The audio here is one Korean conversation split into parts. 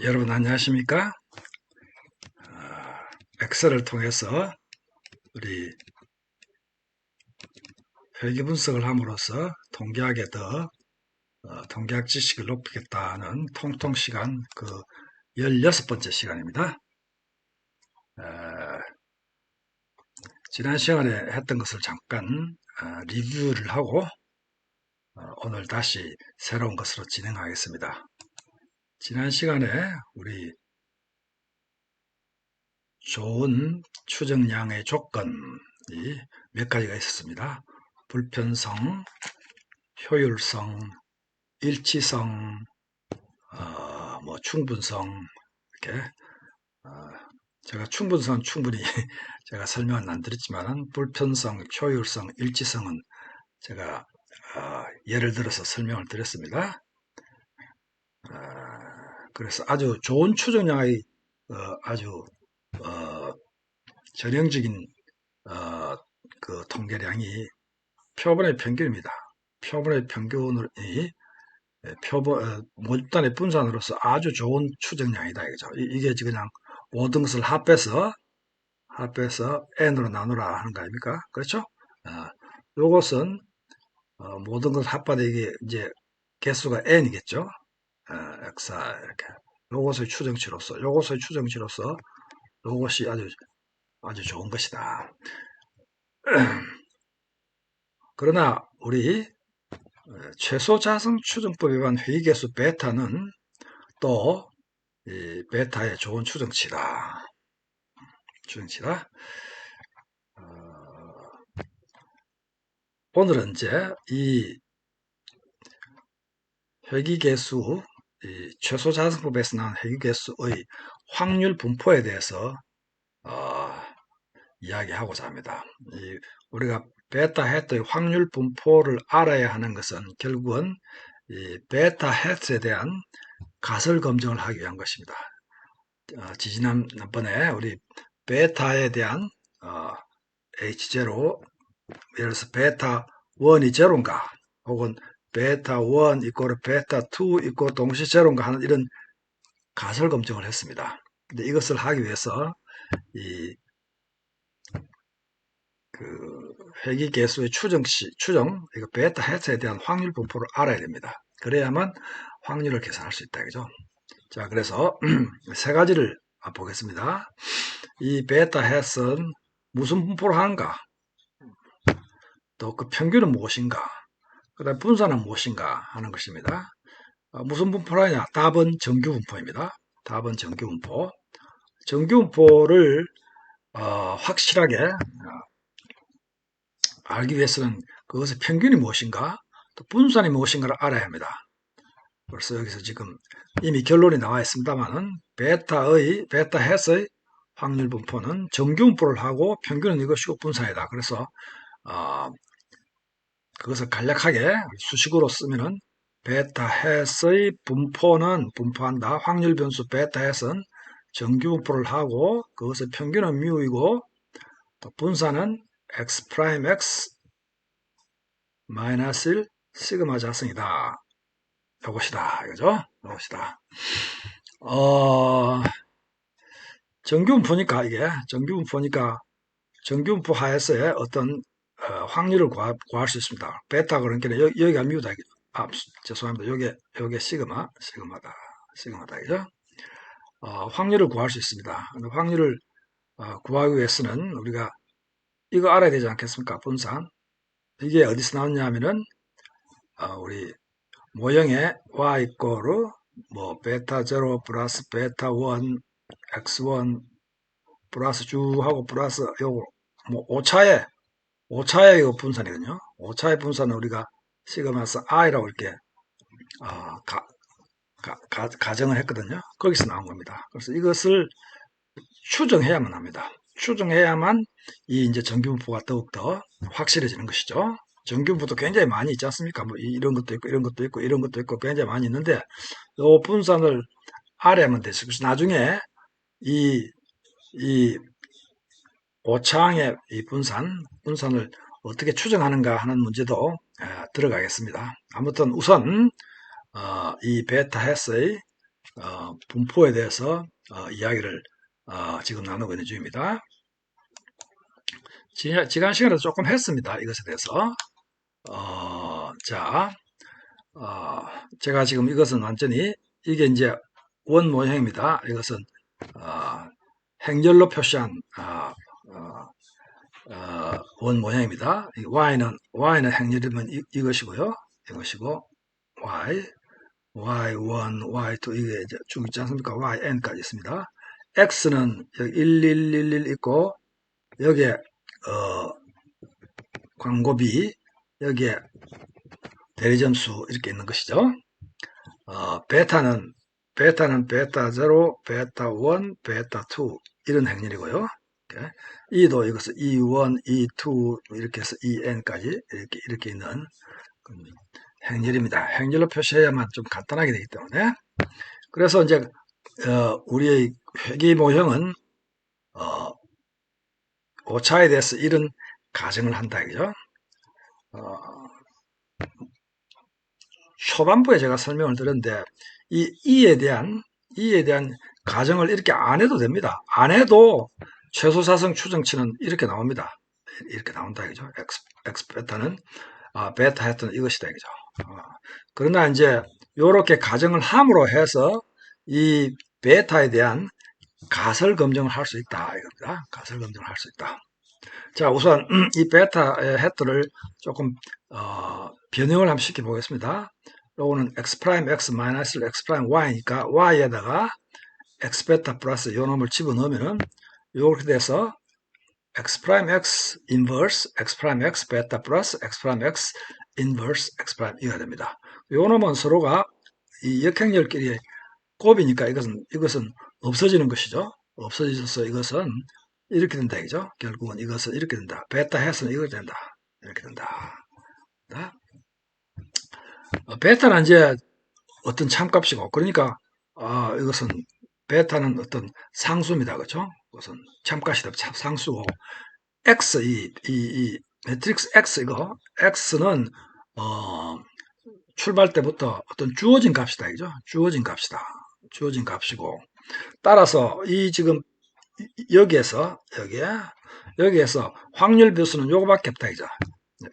여러분 안녕하십니까? 엑셀을 통해서 우리 회계 분석을 함으로써 통계학에 더 통계학 지식을 높이겠다는 통통 시간 16번째 시간입니다. 지난 시간에 했던 것을 잠깐 리뷰를 하고 오늘 다시 새로운 것으로 진행하겠습니다. 지난 시간에 우리 좋은 추정량의 조건이 몇 가지가 있었습니다. 불편성, 효율성, 일치성, 충분성, 이렇게, 제가 충분성은 충분히 제가 설명은 안 드렸지만, 불편성, 효율성, 일치성은 제가, 예를 들어서 설명을 드렸습니다. 그래서 아주 좋은 추정량의, 아주, 전형적인, 통계량이 표본의 평균입니다. 표본의 평균이 모집단의 분산으로서 아주 좋은 추정량이다 이거죠. 이게 그냥 모든 것을 합해서 n으로 나누라 하는 거 아닙니까? 그렇죠? 요것은 모든 것을 합하되 이게 이제 개수가 n이겠죠. xr 이렇게 요것의 추정치로서 요것이 아주 좋은 것이다. 그러나 우리 최소 자성 추정법에 관한 회의계수 베타는 또 이 베타의 좋은 추정치다. 오늘은 이제 이 회귀계수, 최소 자성법에서 나온 회귀계수의 확률 분포에 대해서 이야기하고자 합니다. 우리가 베타 헤트의 확률 분포를 알아야 하는 것은 결국은 이 베타 헤트에 대한 가설 검증을 하기 위한 것입니다. 지난번에 우리 베타에 대한 H0, 예를 들어서 베타 1이 제로인가 혹은 베타 1 이꼬르 베타 2 이꼬르 동시 제로인가 하는 이런 가설 검증을 했습니다. 근데 이것을 하기 위해서 회귀 개수의 추정, 이거 베타 헤트에 대한 확률 분포를 알아야 됩니다. 그래야만 확률을 계산할 수 있다. 그죠? 자, 그래서 세 가지를 보겠습니다. 이 베타 헤트는 무슨 분포를 하는가? 또 그 평균은 무엇인가? 그 다음 분산은 무엇인가 하는 것입니다. 무슨 분포를 하냐? 답은 정규분포입니다. 답은 정규분포. 정규분포를 확실하게 알기 위해서는 그것의 평균이 무엇인가, 또 분산이 무엇인가를 알아야 합니다. 그래서 여기서 지금 이미 결론이 나와 있습니다만은 베타 헤스의 확률 분포는 정규분포를 하고 평균은 이것이고 분산이다. 그래서 그것을 간략하게 수식으로 쓰면은 베타 헤스의 분포한다. 확률 변수 베타 헤스는 정규분포를 하고 그것의 평균은 뮤이고 또 분산은 x 프라임 x 마이너스 1 시그마 자승이다. 요것이다. 이거죠? 요것이다. 정규분포니까 하에서의 어떤 확률을 구할 수 있습니다. 베타 그러니까 여기가 뮤다. 죄송합니다. 요게 시그마다. 그죠? 확률을 구할 수 있습니다. 확률을 구하기 위해서는 우리가 이거 알아야 되지 않겠습니까? 분산. 이게 어디서 나왔냐 하면은 우리 모형의 y 이꼬르 베타 0 플러스 베타 1 x1 플러스 쭉 하고 플러스 요거 5차의 이거 분산이거든요. 5차의 분산은 우리가 시그마스 i라고 이렇게 가정을 했거든요. 거기서 나온 겁니다. 그래서 이것을 추정해야만 합니다. 추정해야만 이 이제 정규분포가 더욱더 확실해지는 것이죠. 정규분포도 굉장히 많이 있지 않습니까? 이런 것도 있고, 이런 것도 있고, 이런 것도 있고, 굉장히 많이 있는데, 요 분산을 알아야만 되죠. 그래서 나중에 이 오차항의 이 분산을 어떻게 추정하는가 하는 문제도 들어가겠습니다. 아무튼 우선 이 베타 헤스의 분포에 대해서 이야기를 지금 나누고 있는 중입니다. 지난 시간에도 조금 했습니다. 이것에 대해서. 자, 제가 지금 이것은 완전히 이게 이제 원 모형입니다. 이것은 행렬로 표시한 원 모형입니다. y는 행렬이면 이것이고요. 이것이고 y, y1, y2 이게 이제 쭉 있지 않습니까? yn까지 있습니다. x는 여기 1111 있고 여기에 광고비 여기에 대리점수 이렇게 있는 것이죠. 베타는 베타 0, 베타 1, 베타 2 이런 행렬이고요. E도 이것은 E1, E2 이렇게 해서 EN까지 이렇게 있는 행렬입니다. 행렬로 표시해야만 좀 간단하게 되기 때문에 그래서 이제 우리의 회귀 모형은 오차에 대해서 이런 가정을 한다 이죠. 초반부에 제가 설명을 드렸는데 이 E에 대한 가정을 이렇게 안 해도 됩니다. 안 해도 최소사성 추정치는 이렇게 나옵니다. 이렇게 나온다 이죠. X 베타는 베타 했던 이것이다 이죠. 그러나 이제 이렇게 가정을 함으로 해서 이 베타에 대한 가설 검증을 할 수 있다 이겁니다. 가설 검증을 할 수 있다. 자, 우선 이 베타의 헤드를 조금 변형을 한번 시켜보겠습니다. 요거는 x 프라임 x 마이너스 x 프라임 y니까 y에다가 x 베타 플러스 요 놈을 집어넣으면은 요렇게 돼서 x 프라임 x 인버스 x 프라임 x 베타 플러스 x 프라임 x 인버스 x 프라임 이가 됩니다. 요 놈은 서로가 이 역행렬끼리 곱이니까 이것은 없어지는 것이죠. 없어져서 이것은 이렇게 된다 이죠. 결국은 이것은 이렇게 된다. 베타 해서는 이렇게 된다. 이렇게 된다. 베타는 이제 어떤 참값이고 그러니까 이것은 베타는 어떤 상수입니다. 그렇죠? 그것은 참값이다. 상수고 x 이 매트릭스 x 이거 x는 출발 때부터 어떤 주어진 값이다. 이죠? 주어진 값이다. 주어진 값이고 따라서 이 지금 여기에서 확률 변수는 요거밖에 없다. 이죠?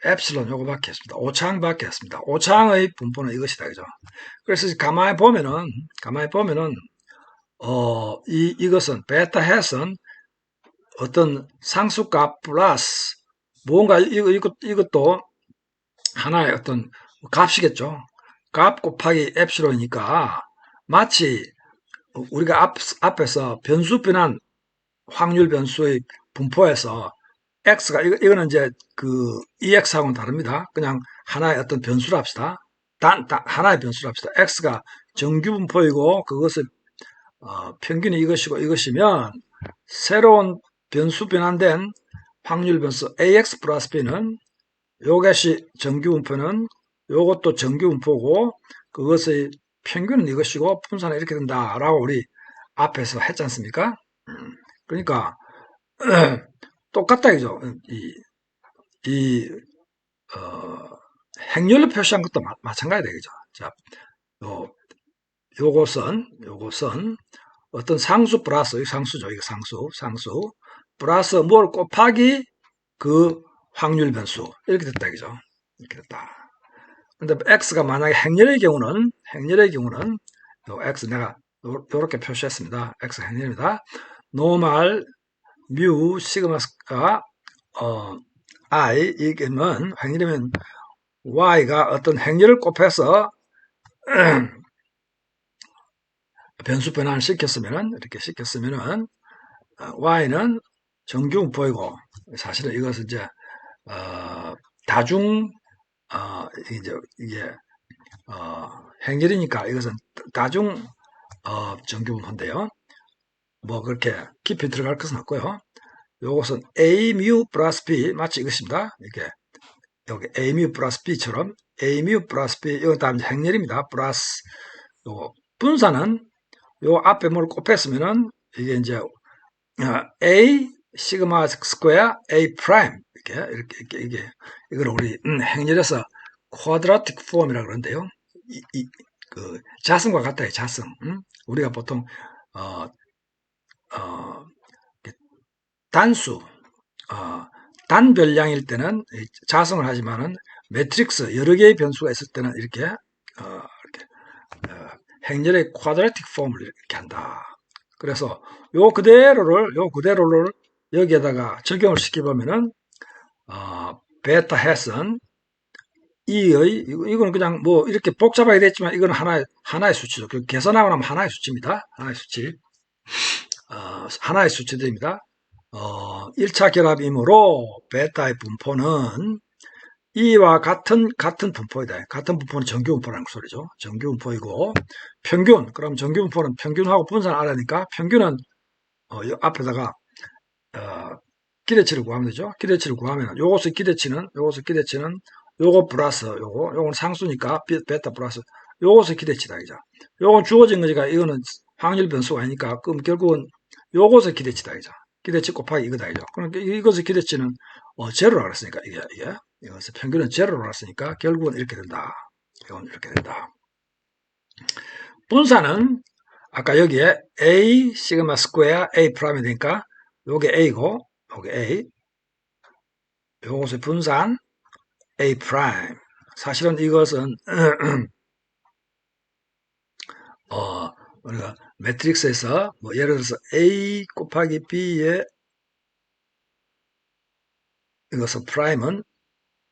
엡실론 요거밖에 없습니다. 오차항밖에 없습니다. 오차항의 분포는 이것이다. 그죠? 그래서 가만히 보면은 이것은 베타 햇은 어떤 상수값 플러스 뭔가 이것도 하나의 어떤 값이겠죠. 값 곱하기 엡실론이니까 마치 우리가 앞에서 변수 변환 확률 변수의 분포에서 x가 이거는 이제 그 ex하고는 다릅니다. 그냥 하나의 어떤 변수로 합시다. 하나의 변수로 합시다. x가 정규 분포이고 그것을 평균이 이것이고 이것이면 새로운 변수 변환된 확률 변수 ax 플러스 b는 요것이 정규 분포는 요것도 정규 분포고 그것의 평균은 이것이고 분산은 이렇게 된다라고 우리 앞에서 했지 않습니까? 그러니까 똑같다 이죠. 행렬로 표시한 것도 마찬가지 되겠죠. 자, 요것은 어떤 상수 플러스 상수죠. 이거 상수 플러스 뭘 곱하기 그 확률 변수 이렇게 됐다 이죠. 이렇게 됐다. 근데 x가 만약에 행렬의 경우는 요 x 내가 요렇게 표시했습니다. x 행렬입니다. 노멀 뮤 시그마가 i 이게면 행렬이면 y가 어떤 행렬을 곱해서 변수 변환을 시켰으면은 이렇게 시켰으면은 y는 정규 분포이고 사실은 이것은 이제 다중 이게 행렬이니까 이것은 다중 정규 분포인데요. 뭐 그렇게 깊이 들어갈 것은 없고요. 요것은 a 뮤 플러스 b 마치 이것입니다. 이렇게 여기 a 뮤 플러스 b처럼 a 뮤 플러스 b 이건 다 행렬입니다. 플러스 요 분산은 요 앞에 뭘 곱했으면은 이게 이제 a 시그마 스퀘어 a 프라임 이게 이걸 우리 행렬에서 쿼드라틱 폼이라 그러는데요. 그 자성과 같다, 자성. 우리가 보통 어, 어, 단수, 어, 단별량일 때는 자성을 하지만은 매트릭스 여러 개의 변수가 있을 때는 이렇게 행렬의 쿼드라틱 폼을 이렇게 한다. 그래서 요 그대로를 여기에다가 적용을 시켜보면은 베타 햇은 이거는 그냥 뭐 이렇게 복잡하게 됐지만 이거는 하나의 수치죠. 그 계산하고 나면 하나의 수치입니다. 하나의 수치. 하나의 수치들입니다. 1차 결합이므로 베타의 분포는 이와 같은 분포이다. 같은 분포는 정규분포라는 소리죠. 정규분포이고, 그럼 정규분포는 평균하고 분산을 알아니까 평균은, 앞에다가, 어, 기대치를 구하면 되죠. 기대치를 구하면, 요것의 기대치는, 요거 플러스, 요건 상수니까, 베타 플러스, 요것의 기대치다, 이죠. 요건 주어진 거니까, 이거는 확률 변수가 아니니까, 그럼 결국은 요것의 기대치다, 이죠. 기대치 곱하기 이거다, 이죠. 그러니까 이것의 기대치는, 제로라고 그랬으니까, 이것의 평균은 제로라고 그랬으니까, 결국은 이렇게 된다. 이건 이렇게 된다. 분산은, 아까 여기에 A, 시그마 스퀘어, A 프라임이 되니까, 요게 A고, 요게 A, 요것의 분산, A 프라임. 사실은 이것은, 우리가 매트릭스에서, 뭐, 예를 들어서 A 곱하기 B의 이것은 프라임은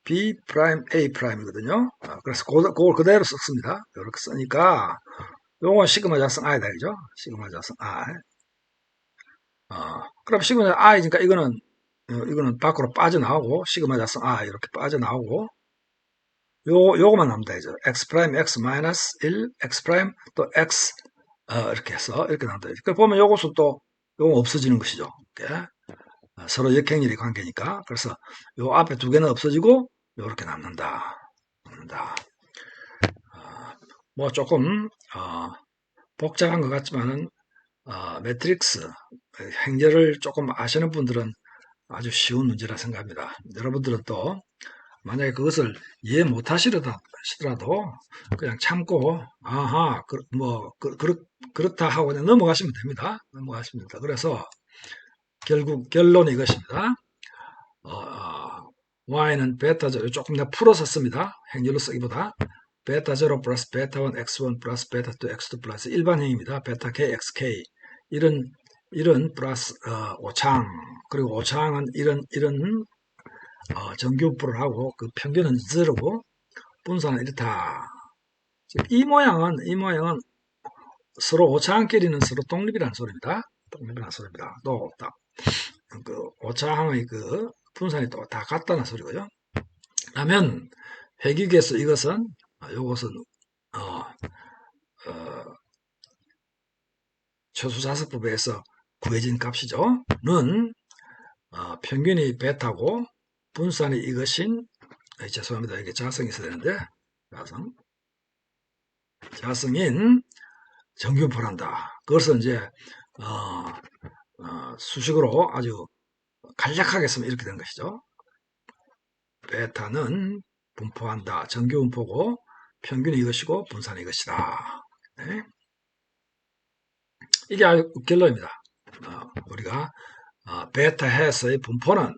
B 프라임 A 프라임이거든요. 그래서 그걸 그대로 썼습니다. 이렇게 쓰니까 요건 시그마 자성 I다, 그죠? 시그마 자성 I. 그럼 시그마 I니까 이거는 밖으로 빠져나오고 시그마 자성 I 이렇게 빠져나오고 요거만 남다, 이죠. X 프라임 X 마이너스 1 X 프라임 또 X 이렇게 해서 이렇게 남다. 그 보면 요것은 또 요거 없어지는 것이죠. 이렇게. 서로 역행렬의 관계니까. 그래서 요 앞에 두 개는 없어지고 요렇게 남는다. 뭐 조금 복잡한 것 같지만은 매트릭스 행렬을 조금 아시는 분들은 아주 쉬운 문제라 생각합니다. 여러분들은 또 만약에 그것을 이해 못 하시더라도 그냥 참고 그렇다 하고 그냥 넘어가시면 됩니다. 그래서 결국 결론이 이것입니다. y는 베타 제로, 조금 내가 풀어서 씁니다. 행렬로 쓰기보다 베타 제로 플러스 베타 1 x1 플러스 베타 2 x2 플러스 일반형입니다. 베타 k xk 이런 플러스 오창, 그리고 오창은 이런 정규분포를 하고 그 평균은 제로고 분산은 이렇다. 이 모양은 서로 오차항끼리는 서로 독립이라는 소리입니다. 또 그 오차항의 그 분산이 또 다 같다는 소리고요. 그러면 회귀에서 요것은 최수자석법에서 구해진 값이죠. 는 평균이 베타고 분산이 이것인 죄송합니다. 이게 자성이 있어야 되는데 자성인 정규분포란다. 그것은 이제 수식으로 아주 간략하게 쓰면 이렇게 된 것이죠. 베타는 분포한다. 정규분포고 평균이 이것이고 분산이 이것이다. 네. 이게 아주 결론입니다. 우리가 베타 해서의 분포는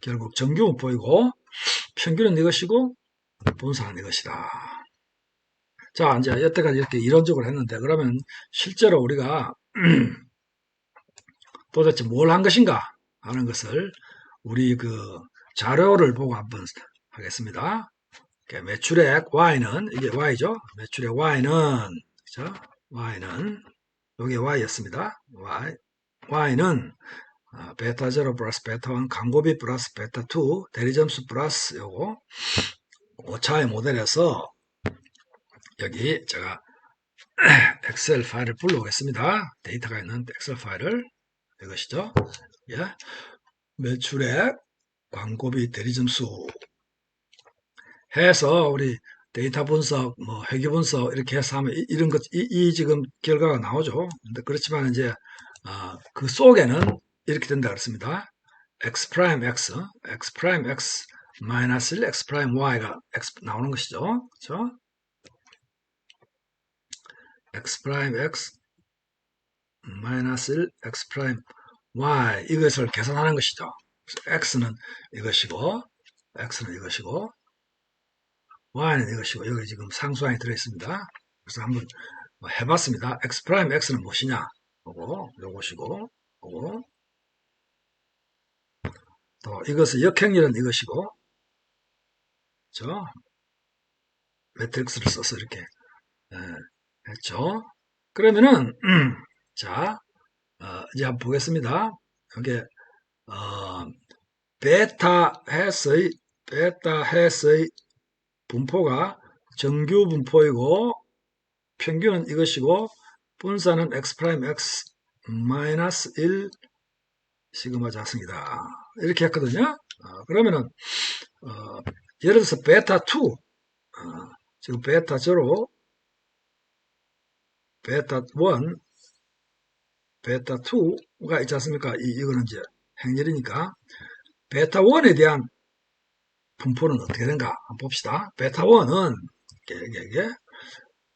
결국 정규분포이고 평균은 이것이고 분산은 이것이다. 자, 이제 여태까지 이렇게 이론적으로 했는데 그러면 실제로 우리가 도대체 뭘 한 것인가 하는 것을 우리 그 자료를 보고 한번 하겠습니다. 매출액 Y는 이게 Y죠. 매출액 Y는 그죠? Y는 여기 Y였습니다. Y는 베타 0 플러스 베타 1 광고비 플러스 베타 2 대리점수 플러스 요거 5차의 모델에서 여기 제가 엑셀 파일을 불러오겠습니다. 데이터가 있는 엑셀 파일을 이것이죠. 예. 매출액 광고비 대리점수 해서 우리 데이터 분석, 뭐 회계 분석 이렇게 해서 하면 이런 것, 지금 결과가 나오죠. 근데 그렇지만 이제 그 속에는 이렇게 된다 그랬습니다. x 프라임 x 마이너스 1 x 프라임 y가 나오는 것이죠. 그렇죠? x 프라임 x 마이너스 1 x 프라임 y 이것을 계산하는 것이죠. x는 이것이고 y는 이것이고 여기 지금 상수항이 들어있습니다. 그래서 한번 해봤습니다. x 프라임 x는 무엇이냐? 요것이고 또 이것은 역행렬은 이것이고 그렇죠? 매트릭스를 써서 이렇게 했죠. 그러면은 자 이제 한번 보겠습니다. 여기 베타 해서의 분포가 정규 분포이고 평균은 이것이고 분산은 x 프라임 x 마이너스 1 시그마 작습니다. 이렇게 했거든요. 그러면은 예를 들어서 베타 2 지금 베타 0 베타 1 베타 2가 있지 않습니까? 이거는 이제 행렬이니까 베타 1에 대한 분포는 어떻게 되는가 한번 봅시다. 베타 1은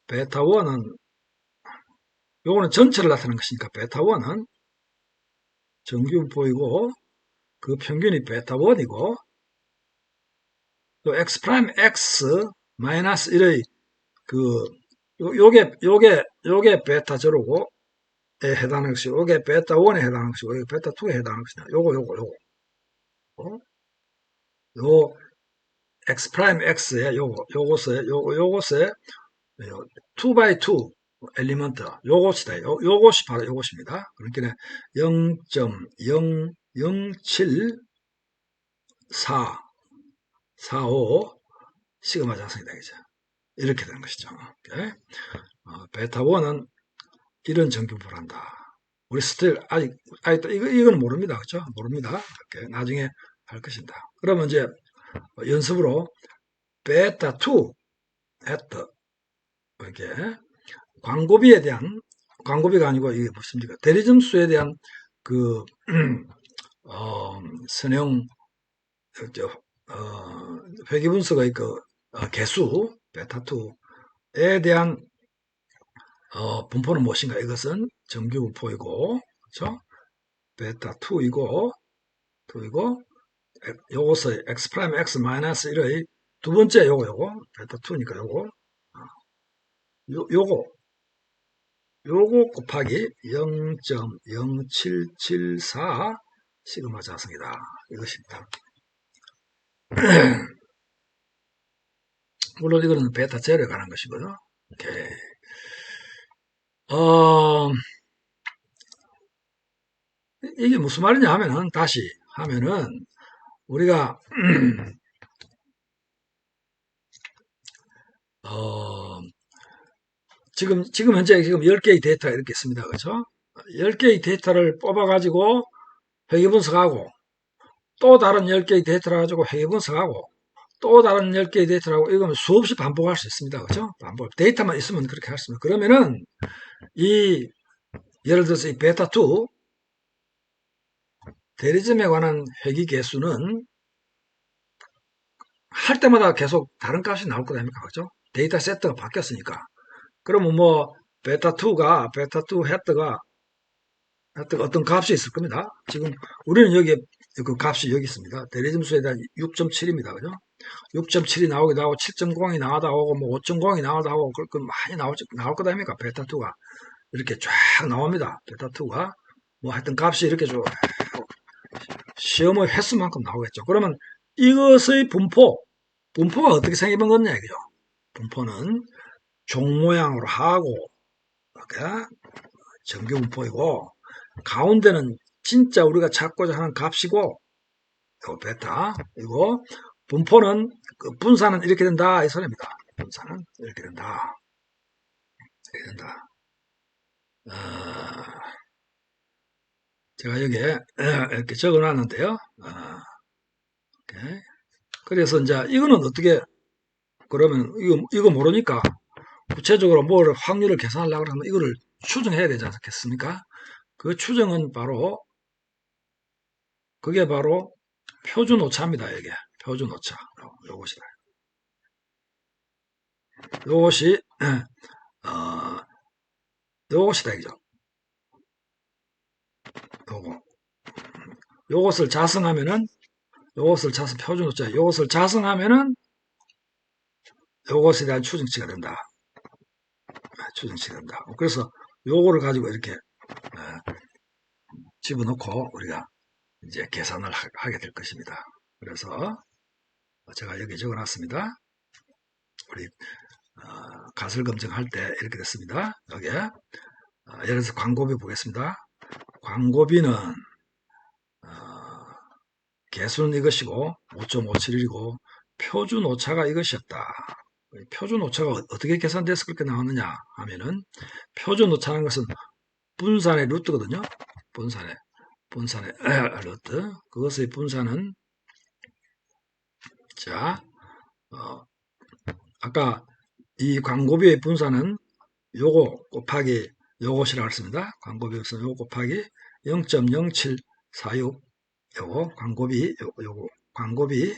베타 1은 요거는 전체를 나타내는 것이니까 베타 1은 정규 분포이고 그 평균이 베타 1이고 또 x 프라임 x 마이너스 1의 요게 베타 제로고 에 해당하는 것이고 요게 베타 1에 해당하는 것이고 요게 베타 2에 해당하는 것이냐 요거 요 x 프라임 x에 요것에 2x2 엘리먼트 요것이 바로 요것입니다. 그러니까 0.07445 시그마 작성이 되겠죠. 이렇게 되는 것이죠. 베타 1은 이런 정규분포를 한다. 우리 스틸 아직 이건 모릅니다. 그렇죠? 모릅니다. 이렇게 나중에 할 것입니다. 그러면 이제 연습으로 베타 2 at 이렇게 광고비에 대한 광고비가 아니고 이게 무엇입니까? 대리점수에 대한 그 선형 회귀분수가 그 개수 베타 2에 대한 분포는 무엇인가? 이것은 정규 분포이고 그렇죠? 베타 2이고 요것의 x 프라임 x 마이너스 1의 두 번째 요거 베타 2니까 요거 곱하기 0.0774 시그마 자성이다. 이것입니다. 물론 이거는 베타 제로에 관한 것이고요. 오케이. 이게 무슨 말이냐 하면은 다시 하면은 우리가 지금 현재 10개의 데이터가 이렇게 있습니다. 그렇죠? 10개의 데이터를 뽑아 가지고 회귀 분석하고 또 다른 10개의 데이터를 가지고 회귀 분석하고 또 다른 10개의 데이터를 하고 이거는 수없이 반복할 수 있습니다. 그렇죠? 반복. 데이터만 있으면 그렇게 할 수 있습니다. 그러면은 예를 들어서 이 베타 2 대리점에 관한 회귀 개수는 할 때마다 계속 다른 값이 나올 거 아닙니까? 그죠? 데이터 세트가 바뀌었으니까. 그러면 베타 2 헤드가 어떤 값이 있을 겁니다. 지금 우리는 여기 그 값이 여기 있습니다. 대리점수에 대한 6.7입니다. 그죠? 6.7이 나오기도 하고 7.0이 나오고 5.0이 나오기도 하고 그 많이 나올 거다 아닙니까? 베타 2가 이렇게 쫙 나옵니다. 베타 2가 하여튼 값이 이렇게 쭉 시험의 횟수만큼 나오겠죠. 그러면 이것의 분포가 어떻게 생기는 거냐 이거죠. 분포는 종 모양으로 하고 정규 분포이고 가운데는 진짜 우리가 찾고자 하는 값이고 베타 이거 분포는 분산은 이렇게 된다 이 소리입니다. 분산은 이렇게 된다. 제가 여기에 이렇게 적어놨는데요. 그래서 이제 이거는 어떻게 그러면 이거 모르니까 구체적으로 뭘 확률을 계산하려고 하면 이거를 추정해야 되지 않겠습니까? 그 추정은 바로 그게 바로 표준 오차입니다. 이게 표준 오차. 요것이다. 요것이 어, 요것이다 이죠. 요거. 요것을 자성하면은 요것을 자성 표준 오차. 요것을 자성하면은 요것에 대한 추정치가 된다. 추정치가 된다. 그래서 요거를 가지고 이렇게 집어넣고 우리가 이제 계산을 하게 될 것입니다. 그래서 제가 여기 적어놨습니다. 우리 가설 검증할 때 이렇게 됐습니다. 여기에 예를 들어서 광고비 보겠습니다. 광고비는 개수는 이것이고 5.571이고 표준 오차가 이것이었다. 표준 오차가 어떻게 계산돼서 그렇게 나왔느냐 하면은 표준 오차라는 것은 분산의 루트거든요. 분산의 루트. 그것의 분산은 자 아까 이 광고비의 분산은 요거 곱하기 요것이라고 했습니다. 광고비는 요거 곱하기 0.0746 요거 광고비 요거 광고비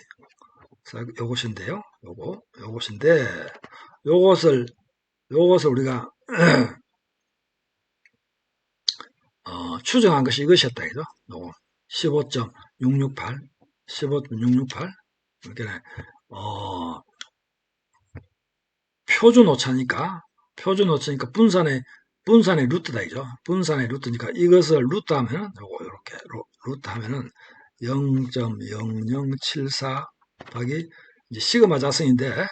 요것인데요. 요것인데 요것을 우리가 추정한 것이 이것이었다 이죠. 요거 15.668 15.668 그러니까 표준 오차니까 분산의 루트다 이죠. 분산의 루트니까 이것을 루트하면 요거 이렇게 루트하면은 0.0074 더하기 이제 시그마 자성인데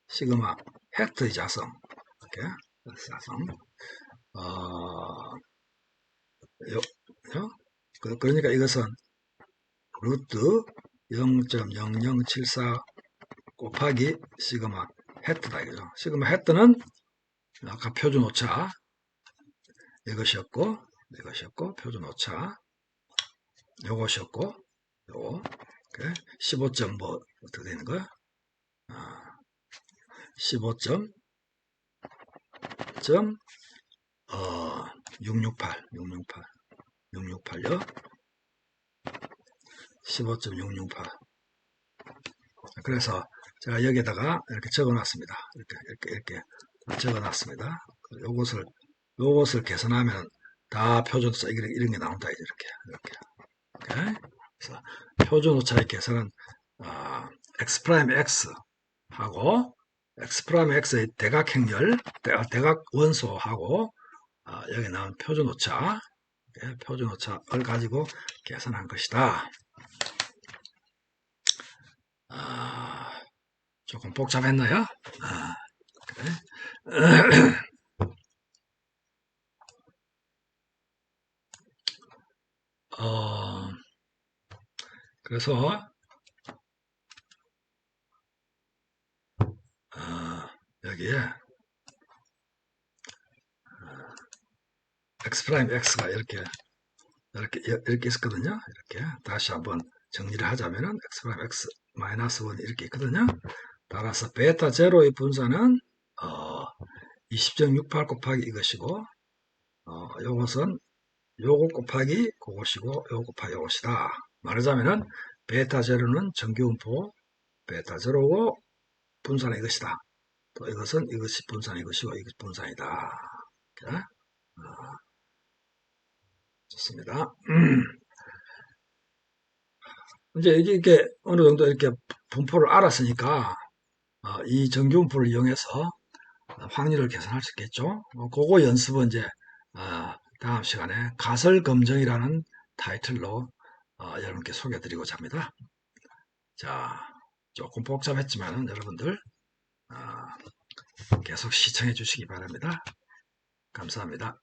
시그마 헥터의 자성 이렇게 자성 그러니까 이것은 루트 0.0074 곱하기 시그마 헤트다 이거죠. 시그마 헤트는 아까 표준 오차 이것이었고 표준 오차 요것이었고 요거 15점 뭐 어떻게 되는 거야? 15점 668요. 15.668. 그래서 제가 여기에다가 이렇게 적어놨습니다. 이렇게 적어놨습니다. 요것을 계산하면 다 표준오차 이런 게 나온다. 이렇게. 그래서 표준오차의 계산은 x 프라임 x 하고 x 프라임 x의 대각행렬, 대각 원소하고 여기 나온 표준오차를 가지고 계산한 것이다. 조금 복잡했나요? 그래. 그래서 여기에 x 프라임 x가 이렇게 있었거든요. 이렇게 다시 한번 정리를 하자면은 x 프라임 x 마이너스 1 이렇게 있거든요. 따라서 베타 제로의 분산은 20.68 곱하기 이것이고 요것은 요거 곱하기 그것이고 요거 곱하기 요것이다. 말하자면은 베타 제로는 정규분포 베타 제로고 분산은 이것이다. 또 이것은 이것이 분산이 것이고 이것이 분산이다. 이렇게. 좋습니다. 이제 이게 어느 정도 이렇게 분포를 알았으니까 이 정규분포를 이용해서 확률을 계산할 수 있겠죠. 그거 연습은 이제 다음 시간에 가설검증이라는 타이틀로 여러분께 소개해드리고자 합니다. 자, 조금 복잡했지만 여러분들 계속 시청해 주시기 바랍니다. 감사합니다.